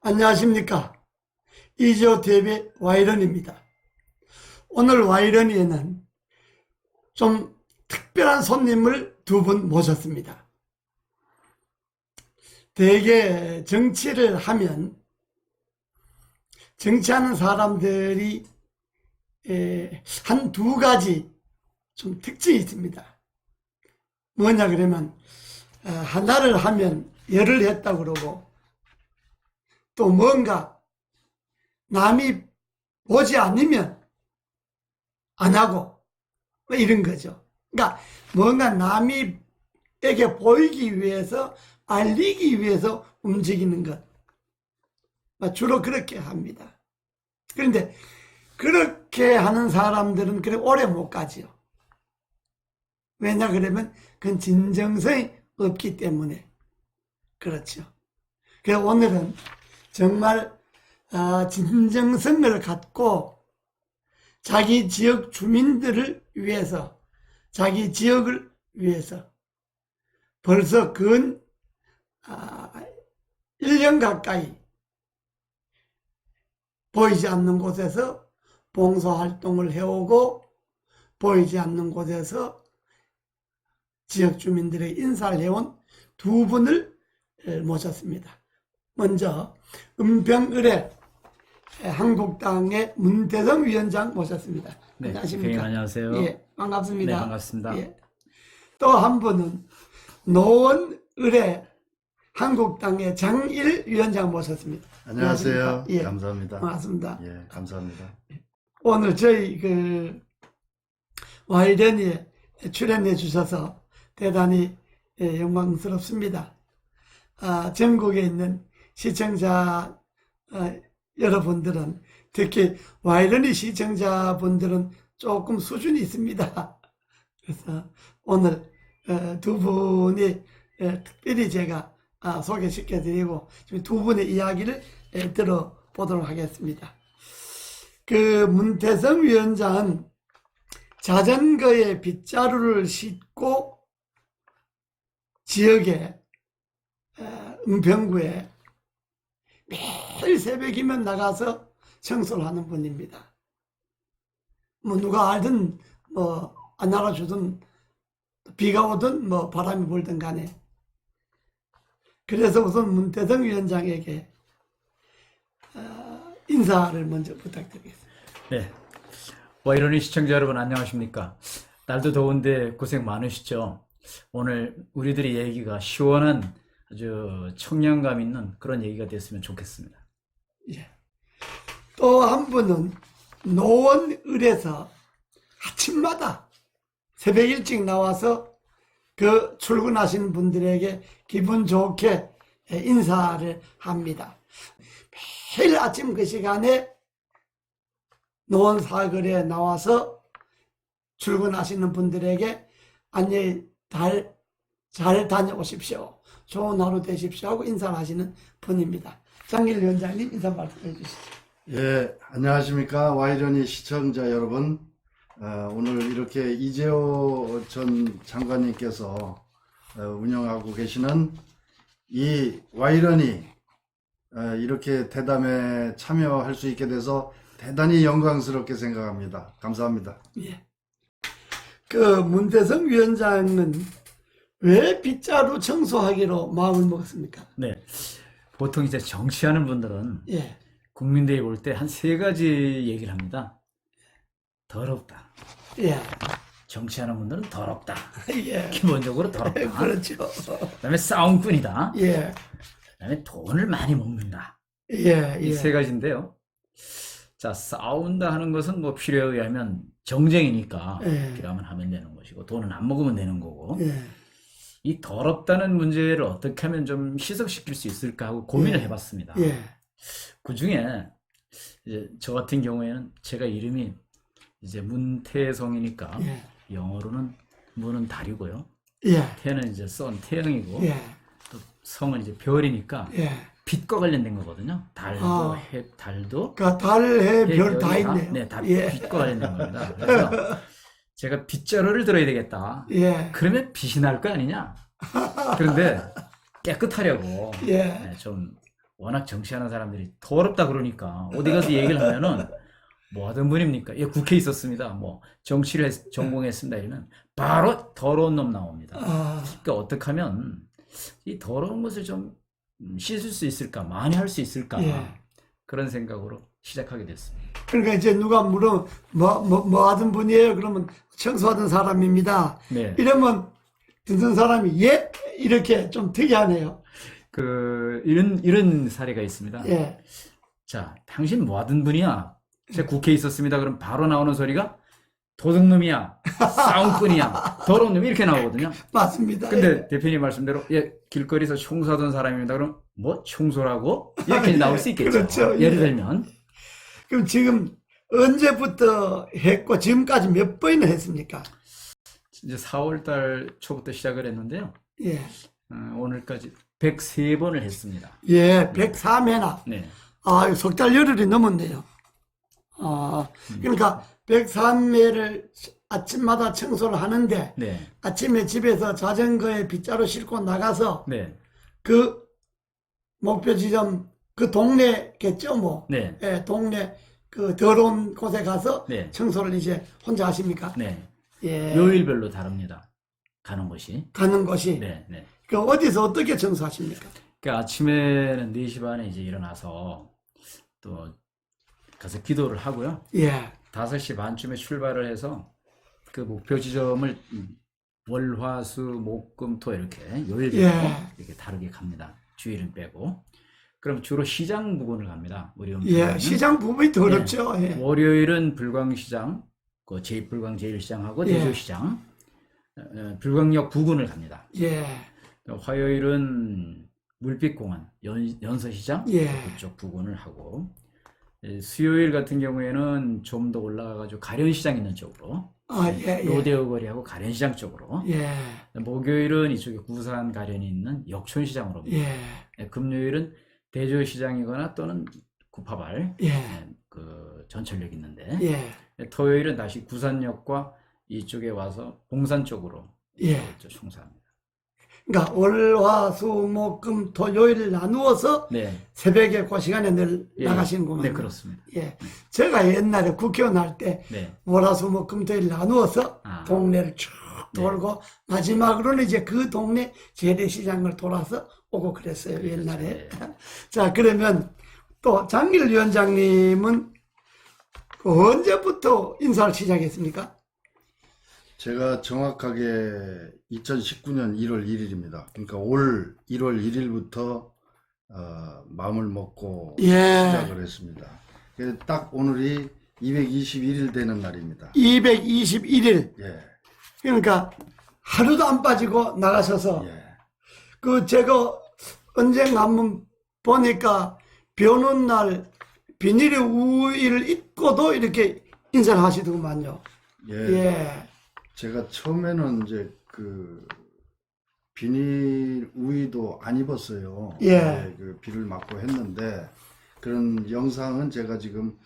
안녕하십니까. 이지오TV의 와이런입니다. 오늘 와이런이에는 좀 특별한 손님을 두 분 모셨습니다. 대개 정치를 하면 정치하는 사람들이 한 두 가지 좀 특징이 있습니다. 뭐냐 그러면 하나를 하면 열을 했다고 그러고, 또 뭔가 남이 보지 않으면 안 하고 뭐 이런 거죠. 그러니까 뭔가 남이에게 보이기 위해서, 알리기 위해서 움직이는 것, 주로 그렇게 합니다. 그런데 그렇게 하는 사람들은 그래 오래 못 가지요. 왜냐 그러면 그건 진정성이 없기 때문에 그렇죠. 그래서 오늘은 정말 진정성을 갖고 자기 지역 주민들을 위해서, 자기 지역을 위해서 벌써 근 1년 가까이 보이지 않는 곳에서 봉사활동을 해오고, 보이지 않는 곳에서 지역 주민들의 인사를 해온 두 분을 모셨습니다. 먼저 은평을의 한국당의 문태성 위원장 모셨습니다. 네, 안녕하십니까? 안녕하세요. 예, 반갑습니다. 네, 반갑습니다. 예. 또 한 분은 노원을의 한국당의 장일 위원장 모셨습니다. 안녕하세요. 예, 감사합니다. 반갑습니다. 예, 감사합니다. 오늘 저희 와이런이에 출연해 주셔서 대단히 영광스럽습니다. 전국에 있는 시청자 여러분들은, 특히 와이런이 시청자분들은 조금 수준이 있습니다. 그래서 오늘 두 분이 특별히 제가 소개시켜드리고 두 분의 이야기를 들어보도록 하겠습니다. 그 문태성 위원장은 자전거에 빗자루를 싣고 지역에 은평구에 매일 새벽이면 나가서 청소를 하는 분입니다. 뭐 누가 알든 뭐 안 알아주든 비가 오든 뭐 바람이 불든 간에. 그래서 우선 문태성 위원장에게 인사를 먼저 부탁드리겠습니다. 네, 와이런이 시청자 여러분 안녕하십니까? 날도 더운데 고생 많으시죠? 오늘 우리들의 얘기가 시원한 아주 청량감 있는 그런 얘기가 됐으면 좋겠습니다. 예. 또 한 분은 노원을에서 아침마다 새벽 일찍 나와서 그 출근하시는 분들에게 기분 좋게 인사를 합니다. 매일 아침 그 시간에 노원 사거리에 나와서 출근하시는 분들에게 안녕히 잘 다녀오십시오, 좋은 하루 되십시오 하고 인사를 하시는 분입니다. 장길 위원장님 인사 말씀해 주시죠. 예, 안녕하십니까. 와이런이 시청자 여러분. 오늘 이렇게 이재호 전 장관님께서 운영하고 계시는 이 와이런이 이렇게 대담에 참여할 수 있게 돼서 대단히 영광스럽게 생각합니다. 감사합니다. 예. 그 문태성 위원장은 왜 빗자루 청소하기로 마음을 먹었습니까? 네, 보통 이제 정치하는 분들은 예. 국민들이 볼 때 한 세 가지 얘기를 합니다. 더럽다. 예. 정치하는 분들은 더럽다. 예. 기본적으로 더럽다. 그렇죠. 그다음에 싸움꾼이다. 예. 그다음에 돈을 많이 먹는다. 예. 이 예. 세 가지인데요. 자, 싸운다 하는 것은 뭐 필요에 의하면 정쟁이니까 예. 필요하면 하면 되는 것이고, 돈은 안 먹으면 되는 거고, 예. 이 더럽다는 문제를 어떻게 하면 좀 희석시킬 수 있을까 하고 고민을 예. 해봤습니다. 예. 그 중에 이제 저 같은 경우에는 제가 이름이 이제 문태성이니까 예. 영어로는 문은 달이고요, 예. 태는 이제 태영이고, 예. 또 성은 이제 별이니까 예. 빛과 관련된 거거든요. 달도 달도 그 달, 해, 별 다 별이 있네요. 네, 다 예. 빛과 관련된 겁니다. 그래서 제가 빗자루를 들어야 되겠다. 예. 그러면 빛이 날 거 아니냐? 그런데 깨끗하려고 예. 좀 워낙 정치하는 사람들이 더럽다 그러니까 어디 가서 얘기를 하면은 뭐 하던 분입니까? 예, 국회에 있었습니다. 뭐 정치를 전공했습니다. 이러면 바로 더러운 놈 나옵니다. 아, 그러니까 어떻게 하면 이 더러운 것을 좀 씻을 수 있을까? 많이 할 수 있을까? 예. 그런 생각으로 시작하게 됐습니다. 그러니까 이제 누가 물어 뭐 하던 분이에요? 그러면 청소하던 사람입니다. 네. 이러면 듣는 사람이 예? 이렇게 좀 특이하네요. 이런 사례가 있습니다. 예. 자, 당신 뭐 하던 분이야? 제가 국회에 있었습니다. 그럼 바로 나오는 소리가 도둑놈이야, 싸움꾼이야, 더러운 놈 이렇게 나오거든요. 맞습니다. 근데 대표님 말씀대로 예, 길거리에서 청소하던 사람입니다. 그럼 뭐 청소라고? 이렇게 나올 수 있겠죠. 그렇죠. 예를 예. 들면 그럼 지금 언제부터 했고 지금까지 몇 번이나 했습니까? 이제 4월 달 초부터 시작을 했는데요. 예. 오늘까지 103번을 했습니다. 예, 103회나. 네. 아, 석 달 열흘이 넘었네요. 아, 그러니까 103회를 아침마다 청소를 하는데 네. 아침에 집에서 자전거에 빗자루 싣고 나가서 네. 그 목표 지점 그 동네겠죠, 뭐. 네. 예, 동네 그 더러운 곳에 가서 네. 청소를 이제 혼자 하십니까? 네. 예. 요일별로 다릅니다. 가는 곳이. 가는 곳이. 네. 네. 그 어디서 어떻게 청소하십니까? 그러니까 아침에는 4시 반에 이제 일어나서 또 가서 기도를 하고요. 예. 5시 반쯤에 출발을 해서 그 목표 지점을 월, 화, 수, 목, 금, 토 이렇게 요일별로 예. 이렇게 다르게 갑니다. 주일은 빼고. 그럼 주로 시장 부근을 갑니다. 우리 예, 시장 부분이 더럽죠. 예. 월요일은 불광시장, 그 불광 제1시장하고 예. 대조시장, 불광역 부근을 갑니다. 예. 화요일은 물빛공원, 연서시장 예. 그쪽 부근을 하고, 수요일 같은 경우에는 좀 더 올라가가지고 가련시장 있는 쪽으로, 아, 예, 예. 로데오 거리하고 가련시장 쪽으로, 예. 목요일은 이쪽에 구산 가련이 있는 역촌시장으로, 예. 금요일은 대조시장이거나 또는 구파발, 예. 그 전철역 있는데, 예. 토요일은 다시 구산역과 이쪽에 와서 봉산 쪽으로 예. 청소합니다. 그러니까 월, 화, 수, 목, 금, 토, 요일을 나누어서 네, 새벽에 그 시간에 늘 예. 나가시는구나. 네, 그렇습니다. 예. 제가 옛날에 국회의원 할 때 네, 월, 화, 수, 목, 금, 토일 나누어서 아. 동네를 쭉 돌고 마지막으로는 이제 그 동네 재래시장을 돌아서 오고 그랬어요. 옛날에. 네. 자, 그러면 또 장길 위원장님은 그 언제부터 인사를 시작했습니까? 제가 정확하게 2019년 1월 1일입니다. 그러니까 올 1월 1일부터 마음을 먹고 예. 시작을 했습니다. 그래서 딱 오늘이 221일 되는 날입니다. 221일. 예, 그러니까 하루도 안 빠지고 나가셔서 예. 그 제가 언젠가 한번 보니까 비 오는 날 비닐의 우의를 입고도 이렇게 인사를 하시더구만요. 예. 예. 제가 처음에는 이제 그 비닐 우의도 안 입었어요. 예. 그 비를 맞고 했는데 그런 영상은 제가 지금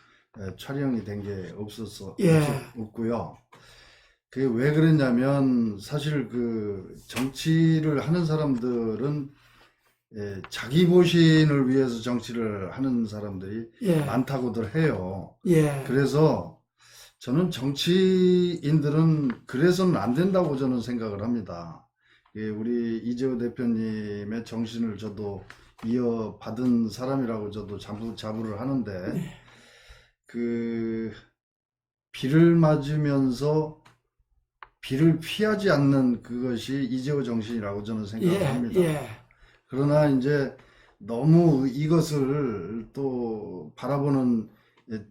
촬영이 된 게 예. 없고요. 그게 왜 그랬냐면 사실 그 정치를 하는 사람들은 자기 보신을 위해서 정치를 하는 사람들이 예. 많다고들 해요. 예. 그래서 저는 정치인들은 그래서는 안 된다고 저는 생각을 합니다. 우리 이재호 대표님의 정신을 저도 이어받은 사람이라고 저도 자부를 하는데, 그 비를 맞으면서 비를 피하지 않는 그것이 이재호 정신이라고 저는 생각을 예. 합니다. 예. 그러나 이제 너무 이것을 또 바라보는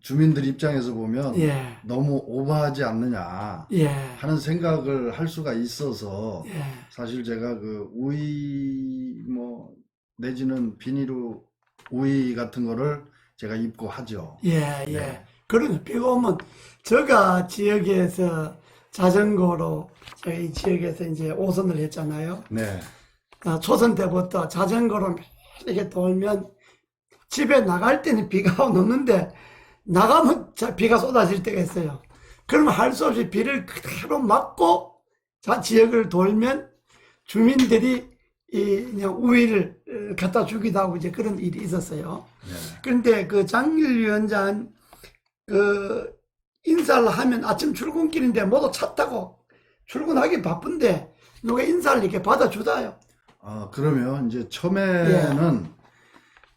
주민들 입장에서 보면 예. 너무 오버하지 않느냐 예. 하는 생각을 할 수가 있어서 예. 사실 제가 그 우의 뭐 내지는 비닐우 우의 같은 거를 제가 입고 하죠. 예. 예. 네. 그런 비가 오면 제가 지역에서 자전거로 저희 지역에서 이제 5선을 했잖아요. 네. 초선 때부터 자전거로 이렇게 돌면 집에 나갈 때는 비가 오는데 나가면 비가 쏟아질 때가 있어요. 그러면 할 수 없이 비를 그대로 맞고 지역을 돌면 주민들이 그냥 우유를 갖다 주기도 하고 이제 그런 일이 있었어요. 네. 그런데 그 장일 위원장 그 인사를 하면 아침 출근길인데 모두 차 타고 출근하기 바쁜데 누가 인사를 이렇게 받아주다요. 그러면 이제 처음에는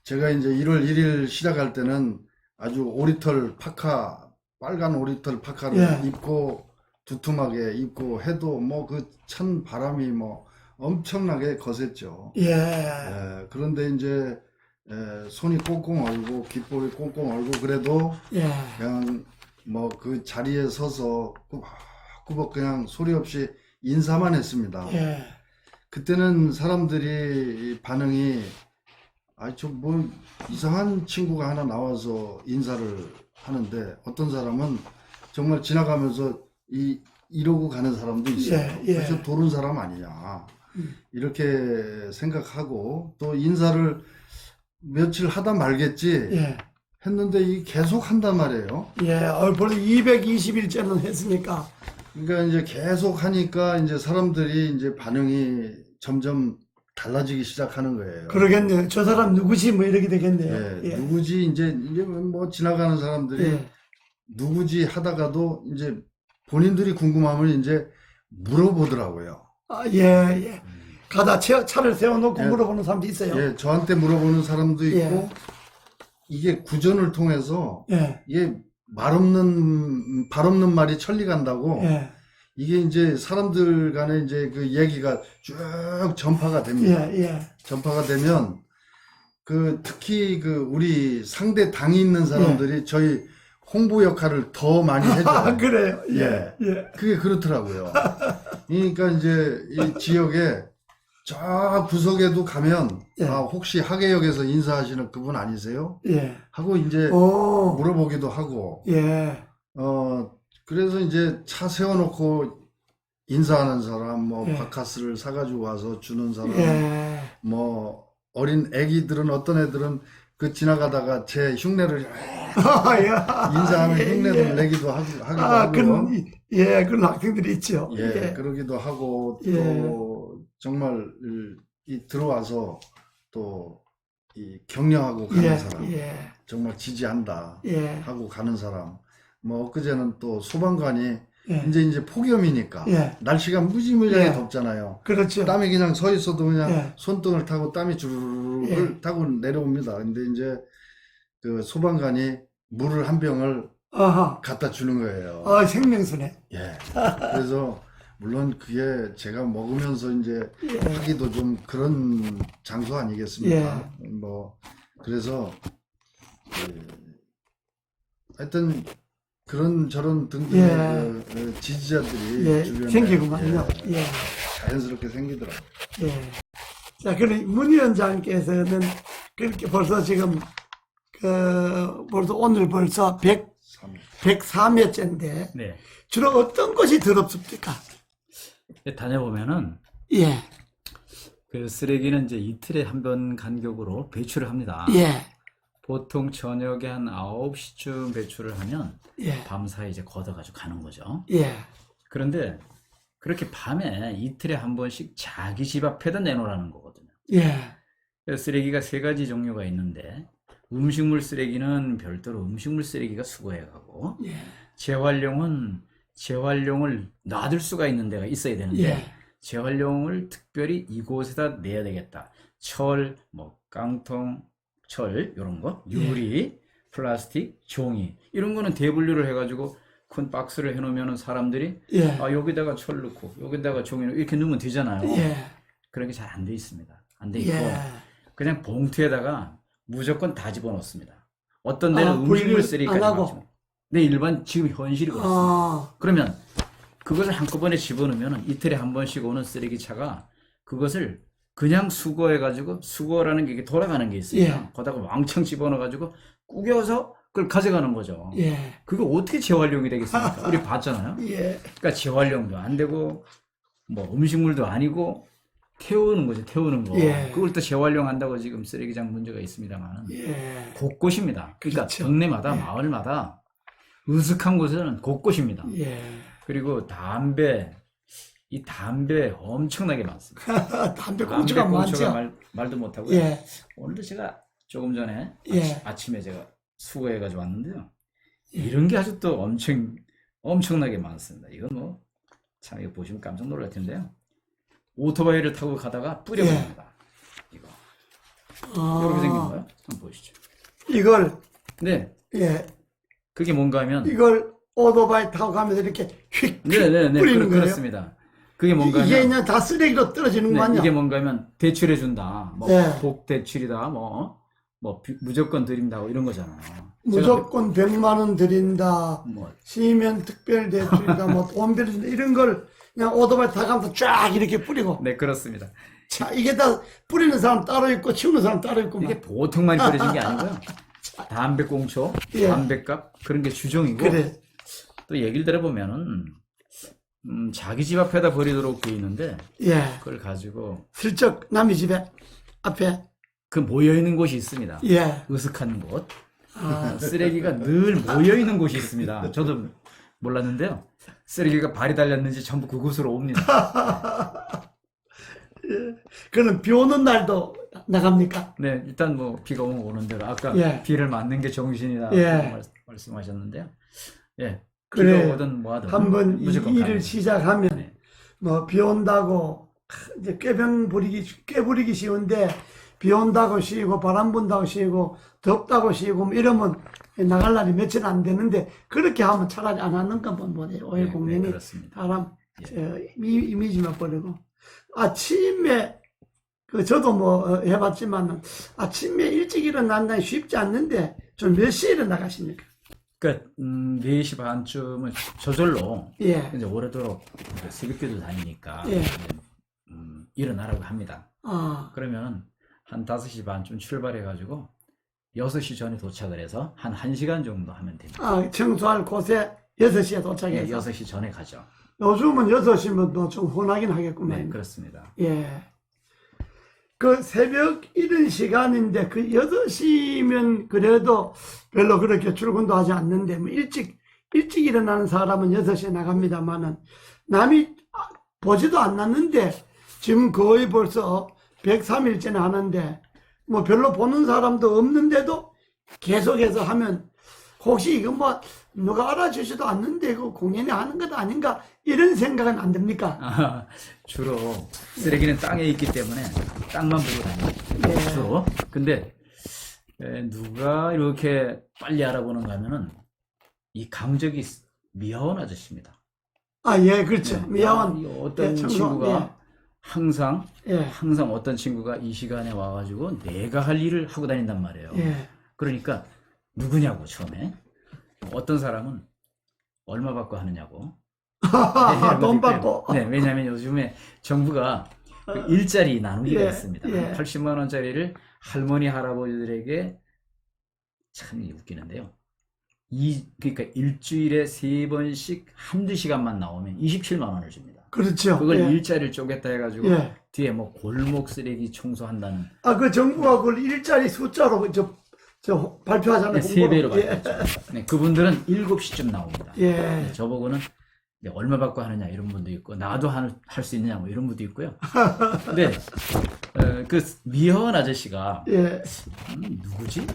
제가 이제 1월 1일 시작할 때는 아주 오리털 파카, 빨간 오리털 파카를 예. 입고 두툼하게 입고 해도 뭐 그 찬 바람이 뭐 엄청나게 거셌죠. 예. 그런데 이제 손이 꽁꽁 얼고 귓볼이 꽁꽁 얼고 그래도 예. 그냥 뭐 그 자리에 서서 꾸벅꾸벅 그냥 소리 없이 인사만 했습니다. 예. 그때는 사람들이 반응이 저 뭐 이상한 친구가 하나 나와서 인사를 하는데 어떤 사람은 정말 지나가면서 이러고 가는 사람도 있어요. 예. 그래서 도른 사람 아니냐 이렇게 생각하고 또 인사를 며칠 하다 말겠지 예. 했는데 이 계속 한단 말이에요. 예. 벌써 220일째는 했으니까. 그러니까 이제 계속 하니까 이제 사람들이 이제 반응이 점점 달라지기 시작하는 거예요. 그러겠네요. 저 사람 누구지? 뭐 이렇게 되겠네요. 예, 예. 누구지 이제 뭐 지나가는 사람들이 예. 누구지 하다가도 이제 본인들이 궁금하면 이제 물어보더라고요. 예, 예. 가다 차를 세워놓고 예. 물어보는 사람도 있어요. 예, 저한테 물어보는 사람도 있고 예. 이게 구전을 통해서 예. 이게 발 없는 말이 천리 간다고 예. 이게 이제 사람들 간에 이제 그 얘기가 쭉 전파가 됩니다. 예. 예. 전파가 되면 그 특히 그 우리 상대 당이 있는 사람들이 저희 홍보 역할을 더 많이 해줘요. 그래요. 예. 예. 예. 그게 그렇더라고요. 그러니까 이제 이 지역에 저 구석에도 가면 예. 혹시 하계역에서 인사하시는 그분 아니세요? 예. 하고 이제 오. 물어보기도 하고 예. 그래서 이제 차 세워놓고 인사하는 사람, 뭐 예. 바카스를 사가지고 와서 주는 사람, 예. 뭐 어린 애기들은 어떤 애들은 그 지나가다가 제 흉내를 인사하는 예, 흉내를 예. 내기도 하고 그런 학생들이 있죠. 예, 그러기도 하고 또 예. 정말 이 들어와서 또 이 격려하고 가는 예. 사람, 예. 정말 지지한다 예. 하고 가는 사람. 뭐 엊그제는 또 소방관이 예. 이제 폭염이니까 예. 날씨가 무지무지하게 예. 덥잖아요. 그렇죠. 땀이 그냥 서 있어도 그냥 예. 손등을 타고 땀이 주르르 예. 타고 내려옵니다. 근데 이제 그 소방관이 물을 한 병을 아하. 갖다 주는 거예요. 생명수네. 예. 그래서 물론 그게 제가 먹으면서 이제 예. 하기도 좀 그런 장소 아니겠습니까? 뭐 그래서 하여튼 그런 저런 등등의 예. 그 지지자들이 예. 주변에 생기구만요. 예. 자연스럽게 생기더라고요. 예. 자, 그럼 문 위원장께서는 그렇게 벌써 지금 벌써 오늘 벌써 103회째인데 네. 주로 어떤 것이 더럽습니까? 다녀보면은 예. 그 쓰레기는 이제 이틀에 한 번 간격으로 배출을 합니다. 예. 보통 저녁에 한 9시쯤 배출을 하면 예. 밤사이 이제 걷어가지고 가는 거죠. 예. 그런데 그렇게 밤에 이틀에 한 번씩 자기 집 앞에다 내놓으라는 거거든요. 예. 그래서 쓰레기가 세 가지 종류가 있는데 음식물 쓰레기는 별도로 음식물 쓰레기가 수거해 가고 예. 재활용을 놔둘 수가 있는 데가 있어야 되는데 예. 재활용을 특별히 이곳에다 내야 되겠다. 철, 뭐 깡통, 철 이런 거, 유리, 플라스틱, 종이 이런 거는 대분류를 해가지고 큰 박스를 해놓으면 사람들이 예. 여기다가 철 넣고 여기다가 종이 넣고 이렇게 넣으면 되잖아요. 예. 그런 게 잘 안 돼 있습니다. 안 돼 있고 예. 그냥 봉투에다가 무조건 다 집어넣습니다. 어떤 데는 음식물 분리를 쓰레기까지 안 하고. 맞죠. 네, 일반 지금 현실이 그렇습니다. 그러면 그것을 한꺼번에 집어넣으면 이틀에 한 번씩 오는 쓰레기차가 그것을 그냥 수거해가지고 수거라는 게 이게 돌아가는 게 있습니다. 예. 거기다가 왕창 집어넣어가지고 구겨서 그걸 가져가는 거죠. 예. 그거 어떻게 재활용이 되겠습니까? 우리 봤잖아요. 예. 그러니까 재활용도 안 되고 뭐 음식물도 아니고 태우는 거죠. 태우는 거. 예. 그걸 또 재활용한다고 지금 쓰레기장 문제가 있습니다만 예. 곳곳입니다. 그러니까 그렇죠. 동네마다 마을마다 으슥한 곳은 곳곳입니다. 예. 그리고 담배 이 담배 엄청나게 많습니다. 담배 꽁초가 꽁초가 많죠. 말도 못하고요. 예, 오늘도 제가 조금 전에 예. 아침에 제가 수거해가지고 왔는데요. 이런 게 아주 또 엄청나게 많습니다. 이거 뭐, 참, 이거 보시면 깜짝 놀랄 텐데요. 오토바이를 타고 가다가 뿌려버립니다. 이거. 이렇게 생긴 아, 거예요. 한번 보시죠. 이걸, 네. 예, 그게 뭔가 하면, 이걸 오토바이 타고 가면서 이렇게 휙 네네네. 뿌리는 거예요. 그렇습니다. 그게 뭔가 이게 하면, 그냥 다 쓰레기로 떨어지는 거 네, 아니야? 이게 뭔가 하면 대출해준다. 뭐, 네. 복대출이다. 무조건 드린다. 이런 거잖아요. 무조건 100만 원 드린다. 뭐, 시면 특별 대출이다. 뭐 돈 빌려준다. 이런 걸 그냥 오토바이 타고 가면서 쫙 이렇게 뿌리고. 네, 그렇습니다. 자, 이게 다 뿌리는 사람 따로 있고 치우는 사람 따로 있고. 이게 막. 보통 많이 뿌려진 게 아니고요. 담배꽁초, 예. 담배값 그런 게 주종이고 그래. 또 얘기를 들어보면은 자기 집 앞에다 버리도록 돼 있는데 예. 그걸 가지고 슬쩍 남의 집에 앞에. 그 모여 있는 곳이 있습니다. 예. 으슥한 곳, 아, 쓰레기가 늘 모여 있는 곳이 있습니다. 저도 몰랐는데요. 쓰레기가 발이 달렸는지 전부 그곳으로 옵니다. 그는 비 오는 날도 나갑니까? 네, 일단 뭐 비가 오면 오는 대로 아까 예. 비를 맞는 게 정신이다 예. 말씀하셨는데요. 예, 그래. 비가 오든 뭐하든 한번 이 무조건 일을 갑니다. 시작하면 네. 뭐 비 온다고 이제 꾀부리기 쉬운데 비 온다고 쉬고 바람 분다고 쉬고 덥다고 쉬고 뭐 이러면 나갈 날이 며칠 안 되는데 그렇게 하면 차라리 안 하는 것만 보네. 오일 네, 공연이 네, 그렇습니다. 사람 이미지만 버리고 아침에 저도 뭐 해봤지만 아침에 일찍 일어난다니 쉽지 않는데 좀 몇 시에 일어나가십니까? 그러니까 4시 반쯤은 저절로 예. 이제 오래도록 새벽기도 다니니까 예. 이제, 일어나라고 합니다. 아, 그러면 한 5시 반쯤 출발해가지고 6시 전에 도착을 해서 한 1시간 정도 하면 됩니다. 아, 청소할 곳에 6시에 네, 도착해서 6시 전에 가죠. 요즘은 6시면 또 좀 혼나긴 네, 하겠구만. 그렇습니다. 예. 그 새벽 이른 시간인데 그 8시면 그래도 별로 그렇게 출근도 하지 않는데 뭐 일찍 일어나는 사람은 6시에 나갑니다만은 남이 보지도 않았는데 지금 거의 벌써 103일째나 하는데 뭐 별로 보는 사람도 없는데도 계속해서 하면 혹시 이거 뭐 누가 알아주지도 않는데 그 공연이 하는 것 아닌가 이런 생각은 안 듭니까? 아, 주로 쓰레기는 땅에 있기 때문에 땅만 보고 다닙니다. 예. 주로. 근데 누가 이렇게 빨리 알아보는가 하면은 이 강적이 미아원 아저씨입니다. 아, 예, 그렇죠. 네. 미아원. 이 어떤 예, 청소, 친구가 항상 예, 어떤 친구가 이 시간에 와가지고 내가 할 일을 하고 다닌단 말이에요. 예. 그러니까 누구냐고 처음에 어떤 사람은 얼마 받고 하느냐고. 돈 받고. 네, 왜냐하면 요즘에 정부가 그 일자리 나누기가 예, 있습니다. 예. 80만 원짜리를 할머니 할아버지들에게 참 웃기는데요. 그러니까 일주일에 3번씩 한두 시간만 나오면 27만 원을 줍니다. 그렇죠. 그걸 예. 일자리를 쪼갰다 해가지고 예. 뒤에 뭐 골목 쓰레기 청소한다는 아, 그 정부가 그걸 일자리 숫자로 저 발표하잖아요. 네, 3배로 공고로. 예. 받았죠. 네, 그분들은 7시쯤 나옵니다. 예. 네, 저보고는 이제 얼마 받고 하느냐 이런 분도 있고 나도 할 수 있느냐 뭐 이런 분도 있고요. 근데 그 미화원 아저씨가 예. 누구지?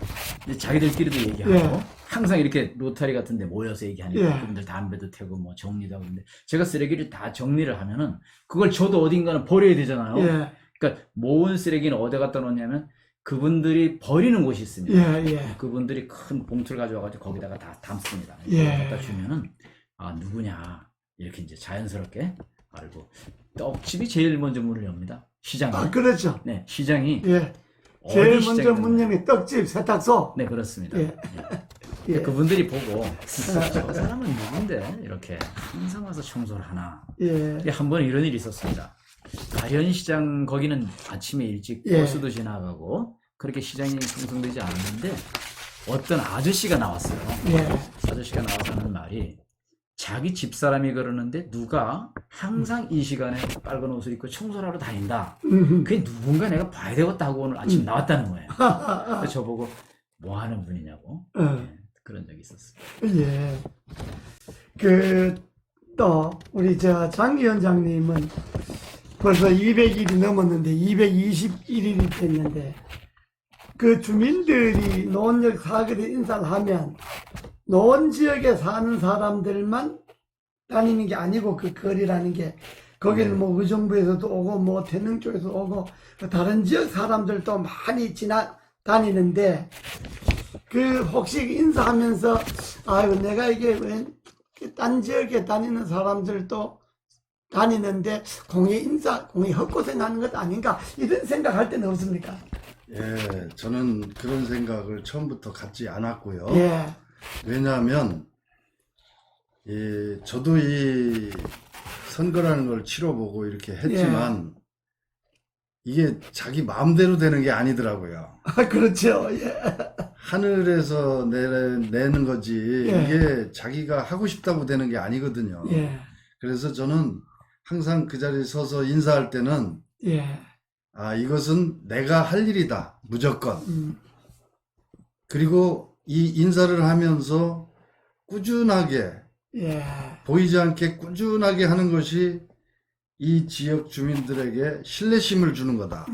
이제 자기들끼리도 얘기하고 예. 항상 이렇게 로타리 같은 데 모여서 얘기하니까 예. 그분들 담배도 태고 뭐 정리도 하고 근데 제가 쓰레기를 다 정리를 하면은 그걸 저도 어딘가는 버려야 되잖아요. 예. 그러니까 모은 쓰레기는 어디 갖다 놓냐면 그분들이 버리는 곳이 있습니다. 예. 예. 그분들이 큰 봉투를 가져와가지고 거기다가 다 담습니다. 예. 갖다 주면은 아 누구냐 이렇게 이제 자연스럽게 알고 떡집이 제일 먼저 문을 엽니다. 시장에. 아, 그렇죠. 네, 시장이 예. 어디 제일 먼저 시장이든 문 열면 떡집, 세탁소. 네, 그렇습니다. 예. 예. 예. 그분들이 보고 저 사람은 누군데 이렇게 항상 와서 청소를 하나. 예. 한 번 이런 일이 있었습니다. 가련시장 거기는 아침에 일찍 예. 버스도 지나가고 그렇게 시장이 형성되지 않았는데 어떤 아저씨가 나왔어요. 예. 아저씨가 나와서 하는 말이 자기 집사람이 그러는데 누가 항상 이 시간에 빨간 옷을 입고 청소를 하러 다닌다. 그게 누군가 내가 봐야 되겠다 하고 오늘 아침 나왔다는 거예요. 그래서 저보고 뭐 하는 분이냐고. 네, 그런 적이 있었어요. 예. 그 또 우리 장 위원장님은 벌써 200일이 넘었는데 221일이 됐는데 그 주민들이 노원역 사거리 인사를 하면 노원 지역에 사는 사람들만 다니는 게 아니고 그 거리라는 게 거기는 뭐 의정부에서도 오고 뭐 태릉 쪽에서 오고 다른 지역 사람들도 많이 다니는데 그 혹시 인사하면서 아이고 내가 이게 왜 딴 지역에 다니는 사람들도 다니는데 공이 헛고생하는 것 아닌가 이런 생각할 때는 없습니까? 예, 저는 그런 생각을 처음부터 갖지 않았고요. 예, 왜냐하면 저도 이 선거라는 걸 치러보고 이렇게 했지만 이게 자기 마음대로 되는 게 아니더라고요. 그렇죠. 예, 하늘에서 내는 거지 예. 이게 자기가 하고 싶다고 되는 게 아니거든요. 예, 그래서 저는 항상 그 자리에 서서 인사할 때는 예, 이것은 내가 할 일이다. 무조건. 그리고 이 인사를 하면서 꾸준하게 예, 보이지 않게 꾸준하게 하는 것이 이 지역 주민들에게 신뢰심을 주는 거다.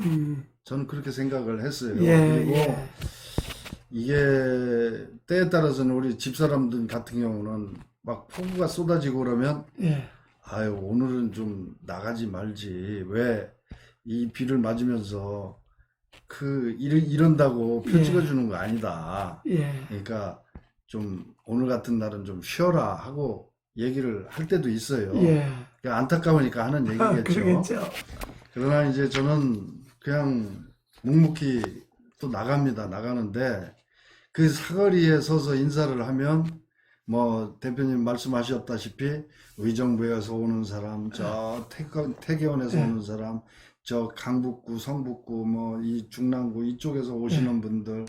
저는 그렇게 생각을 했어요. 예, 그리고 예. 이게 때에 따라서는 우리 집사람들 같은 경우는 막 폭우가 쏟아지고 그러면 예, 아유 오늘은 좀 나가지 말지 왜 이 비를 맞으면서 이런다고 표 예. 찍어주는 거 아니다. 예, 그러니까 좀 오늘 같은 날은 좀 쉬어라 하고 얘기를 할 때도 있어요. 예. 그러니까 안타까우니까 하는 얘기겠죠. 그러겠죠. 그러나 이제 저는 그냥 묵묵히 또 나가는데 그 사거리에 서서 인사를 하면 뭐 대표님 말씀하셨다시피 의정부에서 오는 사람, 저 태계원에서 오는 사람, 저 강북구, 성북구, 뭐 이 중랑구 이쪽에서 오시는 분들,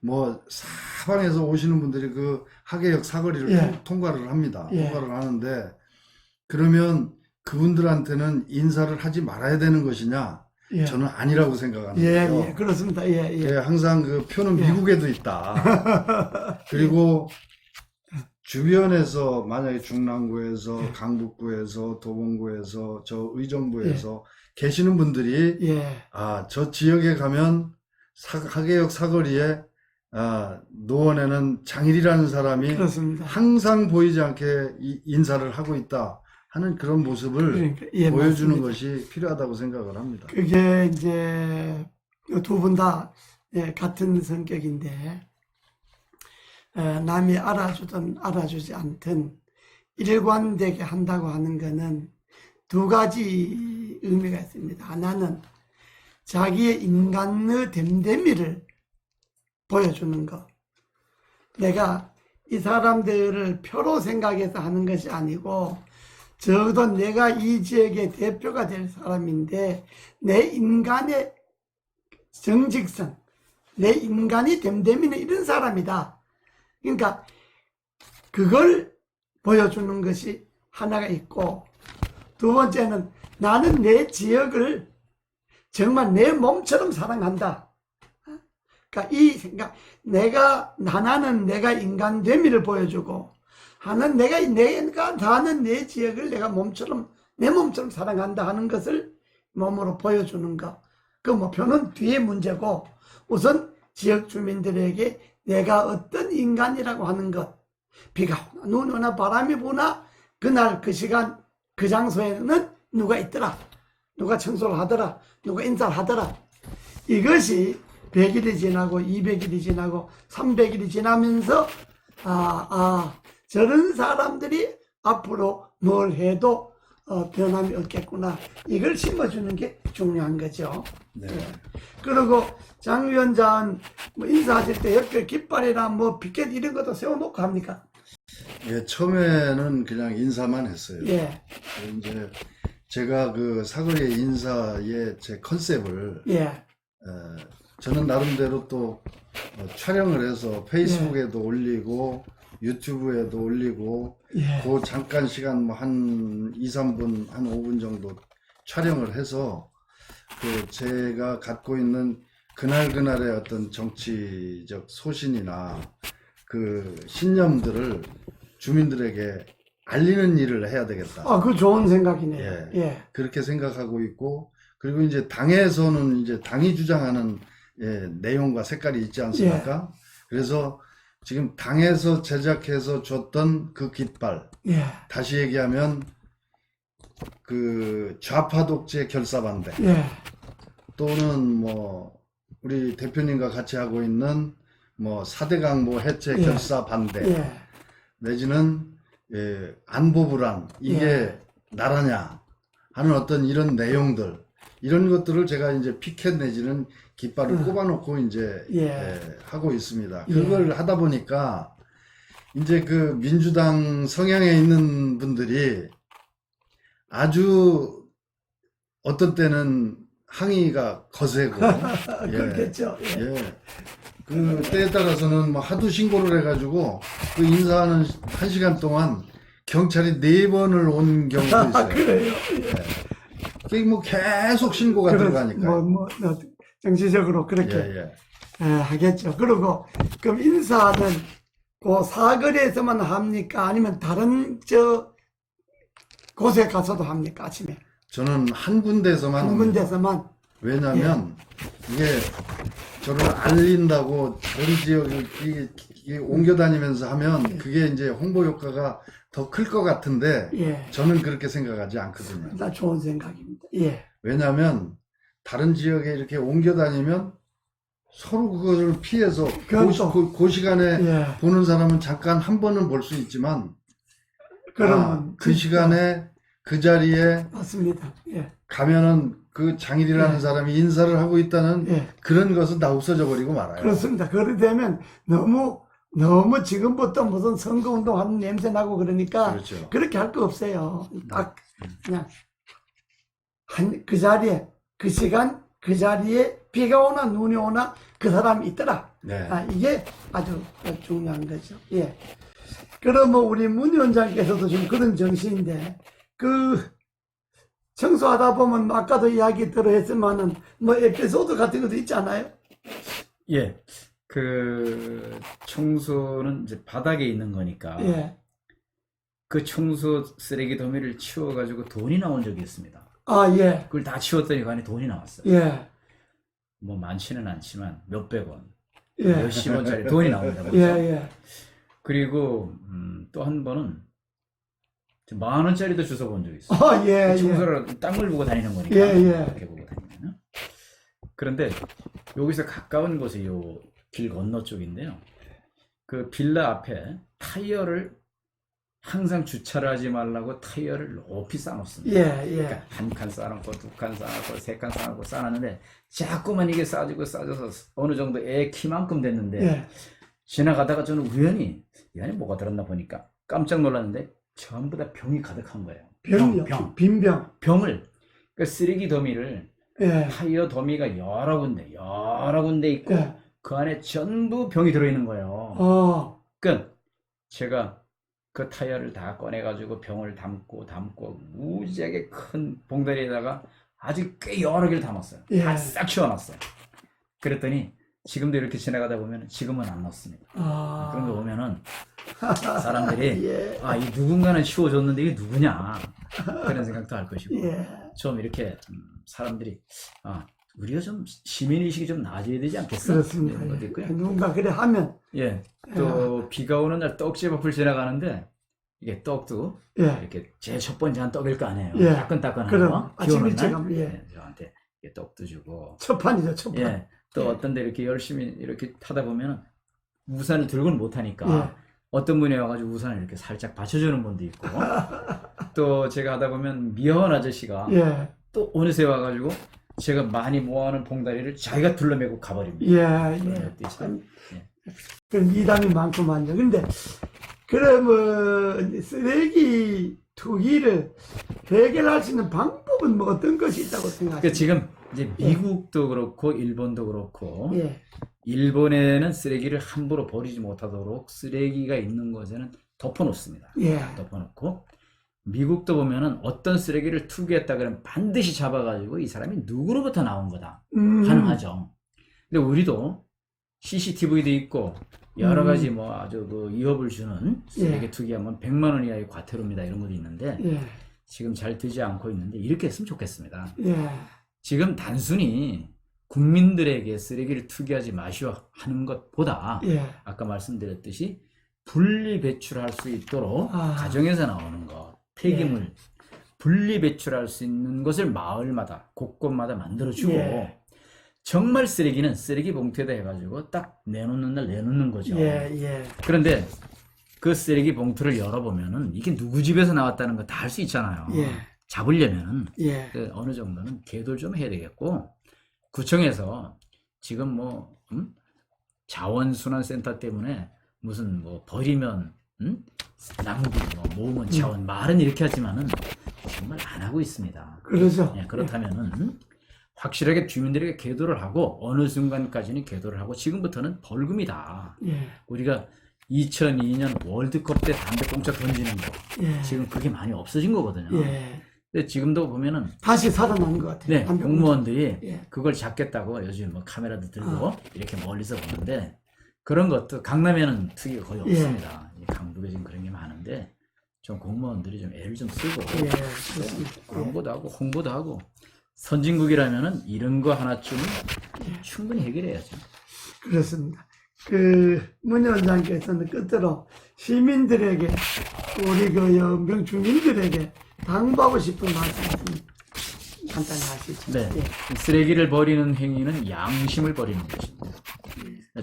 뭐 사방에서 오시는 분들이 그 하계역 사거리를 통과를 합니다. 통과를 하는데 그러면 그분들한테는 인사를 하지 말아야 되는 것이냐? 예. 저는 아니라고 생각하는 예, 거예요. 예, 그렇습니다. 예, 예. 항상 그 표는 미국에도 있다. 그리고 주변에서 만약에 중랑구에서 강북구에서 도봉구에서 저 의정부에서 계시는 분들이 예, 저 지역에 가면 하계역 사거리에 노원에는 장일이라는 사람이 그렇습니다. 항상 보이지 않게 인사를 하고 있다 하는 그런 모습을 그러니까, 예, 보여주는 맞습니다. 것이 필요하다고 생각을 합니다. 그게 이제 두 분 다 같은 성격인데 남이 알아주든 알아주지 않든 일관되게 한다고 하는 것은 두 가지 의미가 있습니다. 하나는 자기의 인간의 됨됨이를 보여주는 것. 내가 이 사람들을 표로 생각해서 하는 것이 아니고 적어도 내가 이 지역의 대표가 될 사람인데 내 인간의 정직성, 내 인간이 됨됨이는 이런 사람이다. 그러니까 그걸 보여주는 것이 하나가 있고 두 번째는 나는 내 지역을 정말 내 몸처럼 사랑한다. 그러니까 이 생각, 하나는 내가 인간됨이를 보여주고 하나는 내가 사는 내 지역을 내가 내 몸처럼 사랑한다 하는 것을 몸으로 보여주는 것. 그 목표는 뒤에 문제고 우선 지역 주민들에게 내가 어떤 인간이라고 하는 것, 비가 오나 눈이 오나 바람이 부나 그날 그 시간 그 장소에는 누가 있더라, 누가 청소를 하더라, 누가 인사를 하더라. 이것이 100일이 지나고 200일이 지나고 300일이 지나면서 저런 사람들이 앞으로 뭘 해도 변함이 없겠구나. 이걸 심어주는 게 중요한 거죠. 네. 그리고 장 위원장 인사하실 때 옆에 깃발이나 피켓 이런 것도 세워놓고 합니까? 예, 처음에는 그냥 인사만 했어요. 예, 이제 제가 그 사거리 인사의 제 컨셉을 예, 저는 나름대로 또 촬영을 해서 페이스북에도 올리고 유튜브에도 올리고 예, 그 잠깐 시간 뭐 한 2, 3분, 한 5분 정도 촬영을 해서 그 제가 갖고 있는 그날그날의 어떤 정치적 소신이나 그 신념들을 주민들에게 알리는 일을 해야 되겠다. 아, 그 좋은 생각이네요. 예. 예. 그렇게 생각하고 있고, 그리고 이제 당에서는 이제 당이 주장하는 내용과 색깔이 있지 않습니까? 그래서 지금 당에서 제작해서 줬던 그 깃발, 예. 다시 얘기하면 그 좌파 독재 결사 반대, 예. 또는 뭐 우리 대표님과 같이 하고 있는 뭐 4대 강모 해체 예. 결사 반대, 예. 내지는 안보 불안, 이게 예. 나라냐 하는 어떤 이런 내용들, 이런 것들을 제가 이제 피켓 내지는 깃발을 꼽아놓고 이제 예. 하고 있습니다. 예. 그걸 하다 보니까 이제 그 민주당 성향에 있는 분들이 아주 어떤 때는 항의가 거세고, 예. 그렇겠죠. 예. 예. 그 때에 따라서는 뭐 하도 신고를 해가지고 그 인사하는 1시간 동안 경찰이 4번을 온 경우도 아, 있어요. 그래요. 그게 뭐 계속 신고가 들어가니까요. 뭐, 정치적으로 그렇게 예. 하겠죠. 그리고 그럼 인사는 그 사거리에서만 합니까? 아니면 다른 곳에 가서도 합니까? 아침에 저는 한 군데서만 한 합니다. 군데서만. 왜냐하면 이게 저를 알린다고 우리 지역을 옮겨 다니면서 하면 그게 이제 홍보 효과가 더 클 것 같은데 예. 저는 그렇게 생각하지 않거든요. 나 좋은 생각입니다. 예. 왜냐하면 다른 지역에 이렇게 옮겨 다니면 서로 그것을 피해서 그렇죠. 그 시간에 예. 보는 사람은 잠깐 한 번은 볼 수 있지만 그러면 그 시간에 그 자리에 맞습니다. 예. 가면은 그 장일이라는 예. 사람이 인사를 하고 있다는 예. 그런 것은 다 없어져 버리고 말아요. 그렇습니다. 그렇게 되면 너무 지금부터 무슨 선거운동 하는 냄새 나고 그러니까 그렇죠. 그렇게 할 거 없어요. 딱 그냥 그 자리에 그 시간 그 자리에 비가 오나 눈이 오나 그 사람이 있더라. 네. 이게 아주 중요한 거죠. 예. 그러면 우리 문 위원장께서도 지금 그런 정신인데 그 청소하다 보면 아까도 이야기 들어 했지만은 뭐 에피소드 같은 것도 있지 않아요? 예. 그 청소는 이제 바닥에 있는 거니까 예. 그 청소 쓰레기 더미를 치워가지고 돈이 나온 적이 있습니다. 아, 예. 그걸 다 치웠더니 그 안에 돈이 나왔어요. 예. 뭐 많지는 않지만 몇백 원, 예. 몇십 원짜리 돈이 나옵니다. 예, 그렇죠? 예. 그리고 또 한 번은 10,000원짜리도 주워 본 적이 있어요. 아, 예, 예. 청소를 땅을 보고 다니는 거니까 예, 예. 이렇게 보고 다니면은. 그런데 여기서 가까운 곳이 요 길 건너 쪽인데요. 그 빌라 앞에 타이어를 항상 주차를 하지 말라고 타이어를 높이 쌓아놓습니다. 예, 예. 그러니까 한 칸 쌓아놓고 두 칸 쌓아놓고 세 칸 쌓아놓고 쌓아놨는데 자꾸만 이게 쌓아져서 어느 정도 애 키만큼 됐는데 예. 지나가다가 저는 우연히 이 안에 뭐가 들었나 보니까 깜짝 놀랐는데 전부 다 병이 가득한 거예요. 병이요. 빈병. 병을 그 쓰레기 더미를 예. 타이어 더미가 여러 군데 있고 예. 그 안에 전부 병이 들어있는 거예요. 어. 그러니까 제가 그 타이어를 다 꺼내가지고 병을 담고 무지하게 큰 봉다리에다가 아주 꽤 여러 개를 담았어요. 예. 다 싹 치워놨어요. 그랬더니 지금도 이렇게 지나가다 보면 지금은 안 넣습니다. 아. 그런 거 보면은 사람들이 예. 이 누군가는 치워줬는데 이게 누구냐 그런 생각도 할 것이고 예. 좀 이렇게 사람들이 우리가 좀 시민의식이 좀 나아져야 되지 않겠어? 그렇습니다. 이런 것도 예. 있고요. 누군가 그래 하면. 예. 또 비가 오는 날 떡집 앞을 지나가는데 이게 떡도 예. 이렇게 제일 첫 번째 한 떡일 거 아니에요. 예. 따끈따끈한 그럼 거. 비 아침 오는 일찍 날. 하면, 예. 예, 저한테 이렇게 떡도 주고. 첫판이죠, 첫판. 예. 또 예. 어떤 데 이렇게 열심히 이렇게 타다 보면 우산을 들고는 못 하니까 예. 어떤 분이 와가지고 우산을 이렇게 살짝 받쳐주는 분도 있고 또 제가 하다 보면 미화원 아저씨가 예. 또 어느새 와가지고 제가 많이 모아놓은 봉다리를 자기가 둘러매고 가버립니다. 예. 그런 예. 것도 있어요. 예. 그런 미담이 많구만요. 근데, 그러면, 쓰레기 투기를 해결할 수 있는 방법은 뭐 어떤 것이 있다고 그러니까 생각하세요? 지금 이제 미국도 그렇고 일본도 그렇고 예. 일본에는 쓰레기를 함부로 버리지 못하도록 쓰레기가 있는 곳에는 덮어놓습니다. 예. 덮어놓고 미국도 보면은 어떤 쓰레기를 투기했다 그러면 반드시 잡아가지고 이 사람이 누구로부터 나온 거다 가능하죠. 근데 우리도 CCTV도 있고 여러 가지 뭐 아주 그 위협을 주는 쓰레기 예. 투기하면 100만 원 이하의 과태료입니다. 이런 것도 있는데 예. 지금 잘 되지 않고 있는데 이렇게 했으면 좋겠습니다. 예. 지금 단순히 국민들에게 쓰레기를 투기하지 마시오 하는 것보다 예. 아까 말씀드렸듯이 분리 배출할 수 있도록 아. 가정에서 나오는 것, 폐기물 분리 배출할 수 있는 것을 마을마다 곳곳마다 만들어주고 예. 정말 쓰레기는 쓰레기 봉투에다 해가지고 딱 내놓는 날 내놓는 거죠. 예. 예. 그런데 그 쓰레기 봉투를 열어보면은 이게 누구 집에서 나왔다는 거 다 알 수 있잖아요. 예. 잡으려면은 예. 그 어느 정도는 계도를 좀 해야 되겠고 구청에서 지금 뭐 자원순환센터 때문에 무슨 뭐 버리면 낭비, 뭐 모으면 자원 말은 이렇게 하지만은 정말 안 하고 있습니다. 그러죠. 예, 그렇다면은 확실하게 주민들에게 계도를 하고 어느 순간까지는 계도를 하고 지금부터는 벌금이다. 예. 우리가 2002년 월드컵 때 담배 공짜 던지는 거 예. 지금 그게 많이 없어진 거거든요. 예. 근데 지금도 보면은 다시 살아난 것 같아요. 네, 담배 공무원들이 예. 그걸 잡겠다고 요즘 뭐 카메라도 들고 이렇게 멀리서 보는데 그런 것도 강남에는 투기가 거의 예. 없습니다. 이 강북에 지금 그런 게 많은데 좀 공무원들이 좀 애를 좀 쓰고 예. 그렇습니다. 광고도 하고 홍보도 하고 선진국이라면은 이런 거 하나쯤은 충분히 해결해야죠. 그렇습니다. 문 위원장께서는 끝으로 시민들에게 우리 그 연병 주민들에게 당부하고 싶은 말씀 있으면 간단히 하시죠. 네, 예. 이 쓰레기를 버리는 행위는 양심을 버리는 것입니다.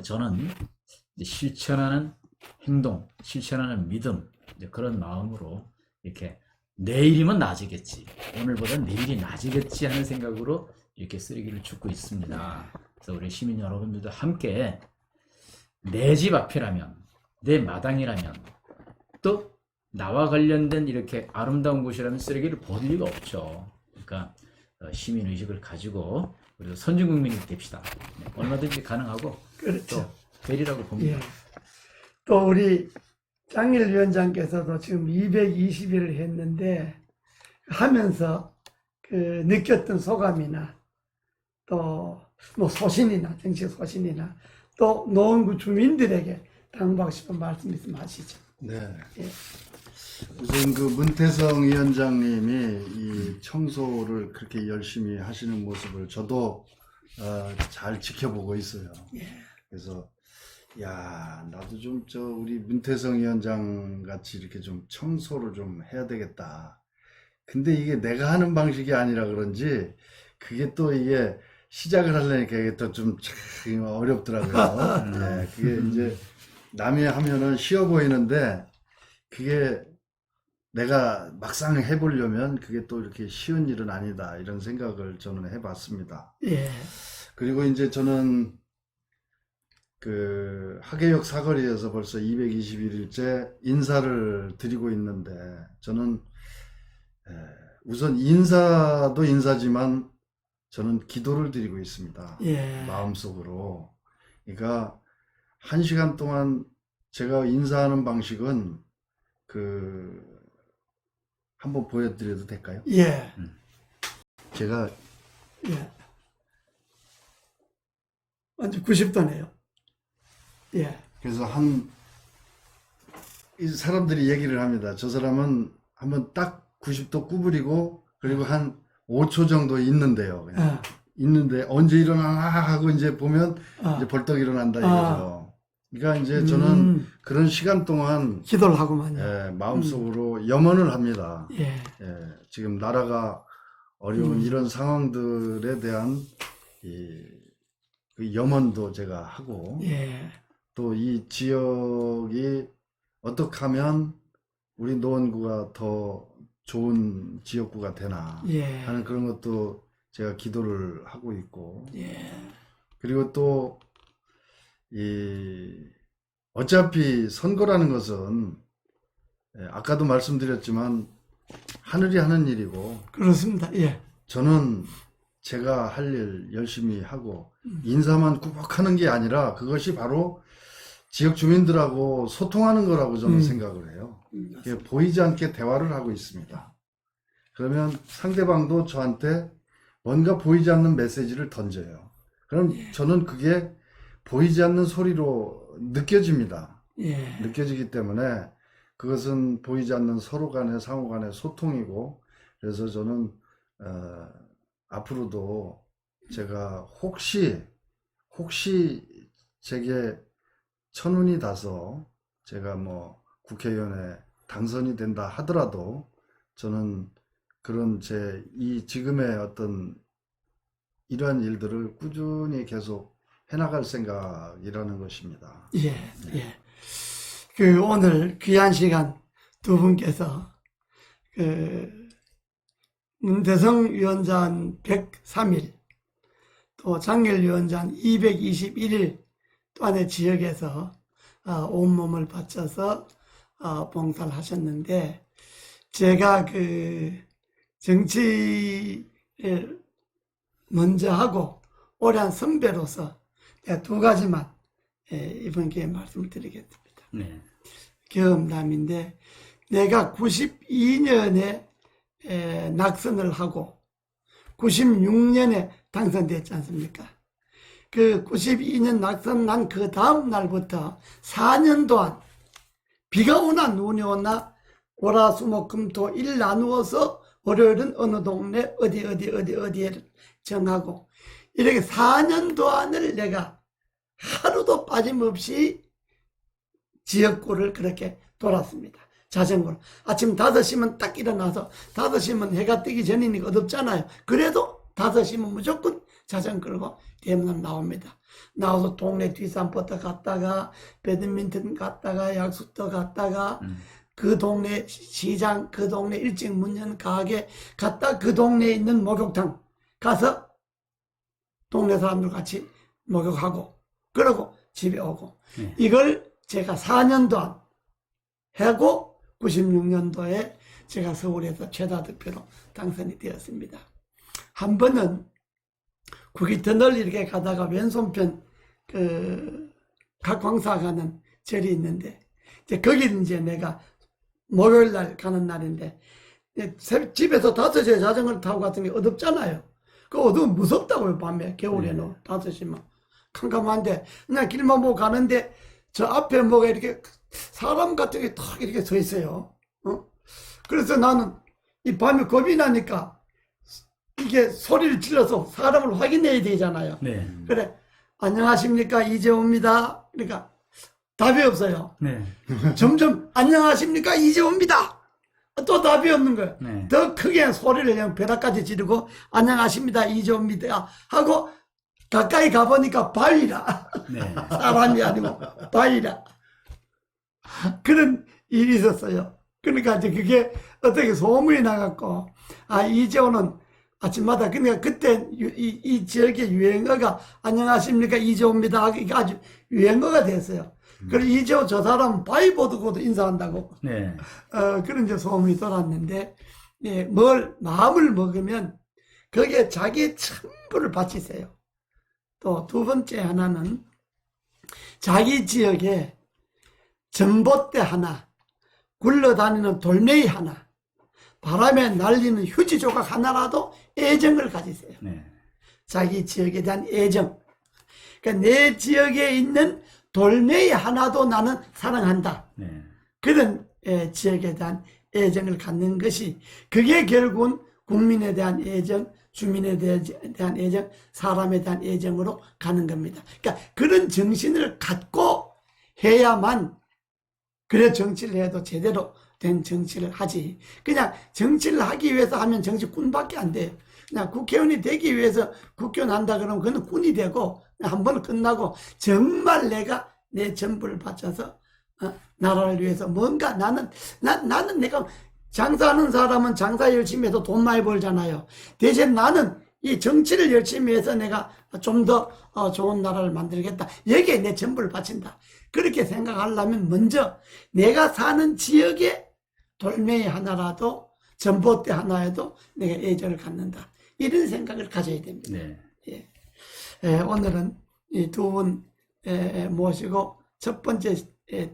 저는 이제 실천하는 행동, 실천하는 믿음 이제 그런 마음으로 이렇게 내일이면 나아지겠지, 오늘보다 내일이 나아지겠지 하는 생각으로 이렇게 쓰레기를 줍고 있습니다. 그래서 우리 시민 여러분들도 함께 내 집 앞이라면, 내 마당이라면, 또 나와 관련된 이렇게 아름다운 곳이라면 쓰레기를 버릴 리가 없죠. 그러니까 시민의식을 가지고 우리도 선진국민이 됩시다. 네, 얼마든지 가능하고 그렇죠. 또 되리라고 봅니다. 예. 또 우리 장일 위원장께서도 지금 220일을 했는데 하면서 느꼈던 소감이나 또 뭐 소신이나 정치 소신이나 또 노원구 주민들에게 당부하고 싶은 말씀 있으면 하시죠. 네. 예. 우선 그 문태성 위원장님이 이 청소를 그렇게 열심히 하시는 모습을 저도 잘 지켜보고 있어요. 그래서 야, 나도 좀 우리 문태성 위원장 같이 이렇게 좀 청소를 좀 해야 되겠다. 근데 이게 내가 하는 방식이 아니라 그런지 그게 또 이게 시작을 하려니까 이게 또 좀 참 어렵더라고요. 네, 그게 이제 남이 하면은 쉬워 보이는데 그게 내가 막상 해보려면 그게 또 이렇게 쉬운 일은 아니다. 이런 생각을 저는 해봤습니다. 예. 그리고 이제 저는 그 하계역 사거리에서 벌써 221일째 인사를 드리고 있는데 저는 우선 인사도 인사지만 저는 기도를 드리고 있습니다. 예. 마음속으로. 그러니까 1시간 동안 제가 인사하는 방식은 한번 보여드려도 될까요? 예. 제가 예. 완전 90도네요. 예. 그래서 이 사람들이 얘기를 합니다. 저 사람은 한번 딱 90도 구부리고 그리고 한 5초 정도 있는데요. 그냥. 있는데 언제 일어나나 하고 이제 보면 이제 벌떡 일어난다 이거죠. 그러니까 이제 저는 그런 시간 동안 기도를 하고만요. 마음속으로 염원을 합니다. 예. 지금 나라가 어려운 이런 상황들에 대한 그 염원도 제가 하고 예. 또 이 지역이 어떻게 하면 우리 노원구가 더 좋은 지역구가 되나 예. 하는 그런 것도 제가 기도를 하고 있고 예. 그리고 또 어차피 선거라는 것은 아까도 말씀드렸지만 하늘이 하는 일이고 그렇습니다. 예. 저는 제가 할 일 열심히 하고 인사만 꾹꾹 하는 게 아니라 그것이 바로 지역 주민들하고 소통하는 거라고 저는 생각을 해요. 보이지 않게 대화를 하고 있습니다. 그러면 상대방도 저한테 뭔가 보이지 않는 메시지를 던져요. 그럼 저는 그게 보이지 않는 소리로 느껴집니다. 예. 느껴지기 때문에 그것은 보이지 않는 서로 간의 상호 간의 소통이고, 그래서 저는 앞으로도 제가 혹시 제게 천운이 닿아서 제가 뭐 국회의원에 당선이 된다 하더라도 저는 그런 지금의 어떤 이러한 일들을 꾸준히 계속 해나갈 생각이라는 것입니다. 예, 예. 오늘 귀한 시간 두 분께서 문대성 위원장 103일, 또 장렬 위원장 221일 또한의 지역에서 온몸을 바쳐서 봉사를 하셨는데, 제가 정치를 먼저 하고 오랜 선배로서 내가 두 가지만 이번 기회에 말씀을 드리겠습니다. 네. 경험담인데, 내가 92년에 낙선을 하고 96년에 당선됐지 않습니까? 그 92년 낙선 난 그 다음 날부터 4년 동안 비가 오나 눈이 오나 월화수목금토 일 나누어서 월요일은 어느 동네 어디에 정하고, 이렇게 4년 동안을 내가 하루도 빠짐없이 지역구를 그렇게 돌았습니다. 자전거로. 아침 5시면 딱 일어나서 5시면 해가 뜨기 전이니까 어둡잖아요. 그래도 5시면 무조건 자전거 끌고 대문을 나옵니다. 나와서 동네 뒷산부터 갔다가 배드민턴 갔다가 약수터 갔다가 그 동네 시장, 그 동네 일찍 문 연 가게 갔다 그 동네에 있는 목욕탕 가서 동네 사람들 같이 목욕하고 그러고 집에 오고, 이걸 제가 4년 동안 하고 96년도에 제가 서울에서 최다 득표로 당선이 되었습니다. 한 번은 구기터널 이렇게 가다가 왼손편 각광사 가는 절이 있는데, 이제 거기 이제 내가 목요일 날 가는 날인데, 집에서 5시에 자전거를 타고 갔더니 어둡잖아요. 그 어두운 무섭다고요, 밤에. 겨울에는 5시면 캄캄한데 그냥 길만 보고 가는데 저 앞에 뭐가 이렇게 사람 같은 게 탁 이렇게 서 있어요. 그래서 나는 이 밤에 겁이 나니까 이게 소리를 질러서 사람을 확인해야 되잖아요. 네. 그래, 안녕하십니까, 이재호입니다. 그러니까 답이 없어요. 네. 점점 안녕하십니까, 이재호입니다. 또 답이 없는 거예요. 네. 더 크게 소리를 그냥 벼락까지 지르고 안녕하십니다, 이재호입니다 하고 가까이 가보니까 바위라. 네. 사람이 아니고 바위라. 그런 일이 있었어요. 그러니까 이제 그게 어떻게 소문이 나갖고, 이재호는 아침마다, 그러니까 그때 이 지역의 유행어가 안녕하십니까, 이재호입니다. 이게 아주 유행어가 됐어요. 그리고 이재호 저 사람 바위 보고도 인사한다고. 네. 그런 이제 소문이 돌았는데, 예, 마음을 먹으면 거기에 자기의 전부를 바치세요. 또 두 번째 하나는 자기 지역에 전봇대 하나, 굴러다니는 돌멩이 하나, 바람에 날리는 휴지 조각 하나라도 애정을 가지세요. 네. 자기 지역에 대한 애정. 그러니까 내 지역에 있는 돌멩이 하나도 나는 사랑한다. 네. 그런 지역에 대한 애정을 갖는 것이, 그게 결국은 국민에 대한 애정, 주민에 대한 애정, 사람에 대한 애정으로 가는 겁니다. 그러니까 그런 정신을 갖고 해야만, 그래 정치를 해도 제대로 된 정치를 하지. 그냥 정치를 하기 위해서 하면 정치꾼밖에 안 돼요. 그냥 국회의원이 되기 위해서 국회의원 한다 그러면 그건 꾼이 되고, 한 번 끝나고 정말 내가 내 전부를 바쳐서 나라를 위해서 뭔가 나는 내가 장사하는 사람은 장사 열심히 해서 돈 많이 벌잖아요. 대신 나는 이 정치를 열심히 해서 내가 좀 더 좋은 나라를 만들겠다. 여기에 내 전부를 바친다. 그렇게 생각하려면 먼저 내가 사는 지역에 돌멩이 하나라도, 전봇대 하나에도 내가 애정을 갖는다. 이런 생각을 가져야 됩니다. 네. 예. 오늘은 이 두 분 모시고 첫 번째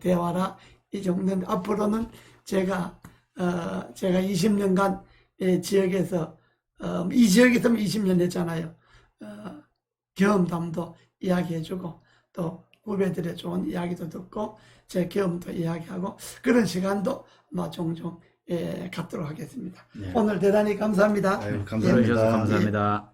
대화라 이 정도인데, 앞으로는 제가 20년간 지역에서, 이 지역에서 20년 했잖아요. 경험담도 이야기해주고, 또 후배들의 좋은 이야기도 듣고 제 경험도 이야기하고 그런 시간도 종종 갖도록 하겠습니다. 네. 오늘 대단히 감사합니다. 아유, 들어주셔서 감사합니다. 감사합니다.